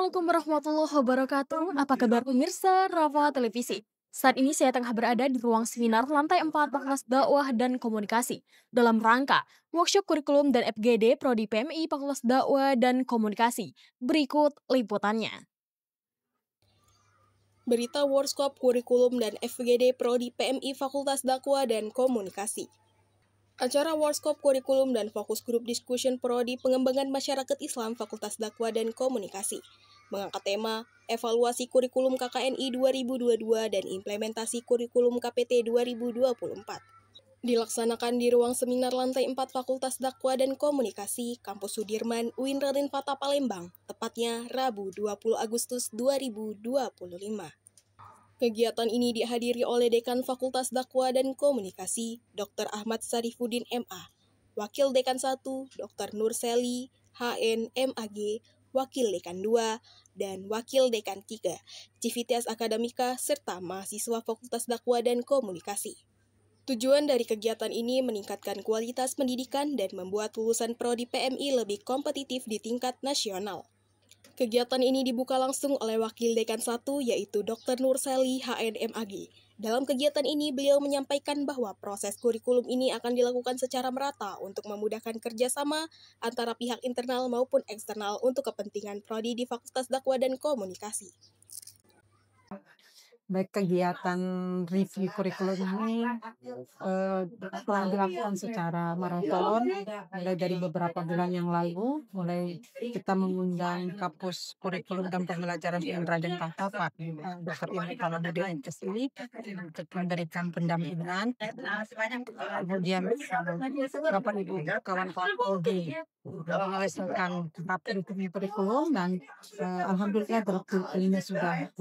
Assalamualaikum warahmatullahi wabarakatuh. Apa kabar pemirsa Rafa Televisi? Saat ini saya tengah berada di ruang seminar lantai 4 Fakultas Dakwah dan Komunikasi dalam rangka workshop kurikulum dan FGD Prodi PMI Fakultas Dakwah dan Komunikasi. Berikut liputannya. Berita workshop kurikulum dan FGD Prodi PMI Fakultas Dakwah dan Komunikasi. Acara workshop kurikulum dan fokus grup discussion Prodi Pengembangan Masyarakat Islam Fakultas Dakwah dan Komunikasi mengangkat tema Evaluasi Kurikulum KKNI 2022 dan Implementasi Kurikulum KPT 2024. Dilaksanakan di ruang seminar lantai 4 Fakultas Dakwah dan Komunikasi, Kampus Sudirman, UIN Raden Fatah Palembang, tepatnya Rabu 20 Agustus 2025. Kegiatan ini dihadiri oleh Dekan Fakultas Dakwah dan Komunikasi, Dr. Ahmad Sarifuddin MA, Wakil Dekan 1, Dr. Nur Seli, HN, MAG, Wakil Dekan 2, dan Wakil Dekan 3, Civitas Akademika, serta mahasiswa Fakultas Dakwah dan Komunikasi. Tujuan dari kegiatan ini meningkatkan kualitas pendidikan dan membuat lulusan Prodi PMI lebih kompetitif di tingkat nasional. Kegiatan ini dibuka langsung oleh Wakil Dekan 1, yaitu Dr. Nur Seli, HNMAG. Dalam kegiatan ini, beliau menyampaikan bahwa proses kurikulum ini akan dilakukan secara merata untuk memudahkan kerjasama antara pihak internal maupun eksternal untuk kepentingan prodi di Fakultas Dakwah dan Komunikasi. Baik, kegiatan review kurikulum ini telah dilakukan secara maraton mulai dari beberapa bulan yang lalu. Mulai kita mengundang Kapus Kurikulum dan Pembelajaran UIN Raden Fatah, Pak Dr. Imam Palabuddin ini untuk memberikan pendampingan. Kemudian Bapak Ibu kawan-kawan Polri menyelesaikan tahap review kurikulum dan alhamdulillah kurikulum ini sudah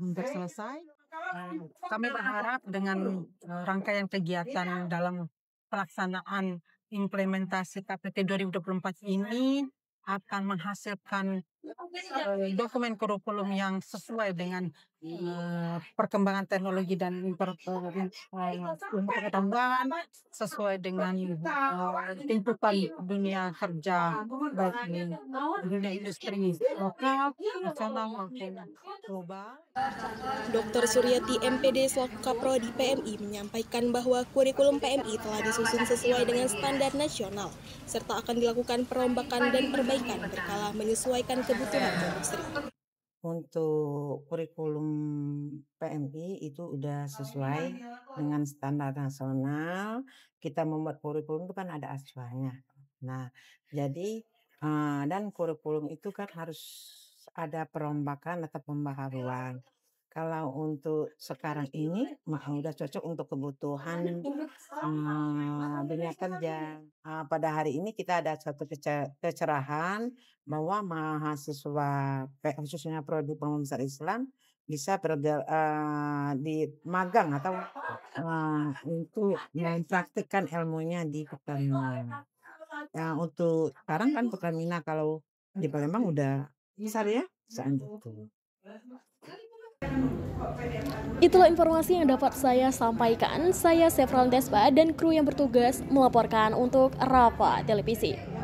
hampir selesai. Kami berharap dengan rangkaian kegiatan dalam pelaksanaan implementasi KPT 2024 ini akan menghasilkan dokumen kurikulum yang sesuai dengan perkembangan teknologi dan pengetahuan, sesuai dengan tuntutan dunia kerja, baik di dunia industri lokal, nasional maupun global. Dr. Suryati MPD selaku Kaprodi PMI menyampaikan bahwa kurikulum PMI telah disusun sesuai dengan standar nasional, serta akan dilakukan perombakan dan perbaikan berkala menyesuaikan kebutuhan industri. Untuk kurikulum PMI itu udah sesuai dengan standar nasional. Kita membuat kurikulum itu kan ada acuannya. Nah, jadi dan kurikulum itu kan harus ada perombakan atau pembaharuan. Kalau untuk sekarang ini udah cocok untuk kebutuhan dunia kerja. Pada hari ini kita ada satu kecerahan bahwa mahasiswa khususnya Prodi Pengembangan Islam bisa di magang atau untuk mempraktikkan ilmunya di Pertamina. Untuk sekarang kan Pertamina kalau di Palembang udah besar ya, selanjutnya. Itulah informasi yang dapat saya sampaikan. Saya Sefral Despa dan kru yang bertugas melaporkan untuk Rafa Televisi.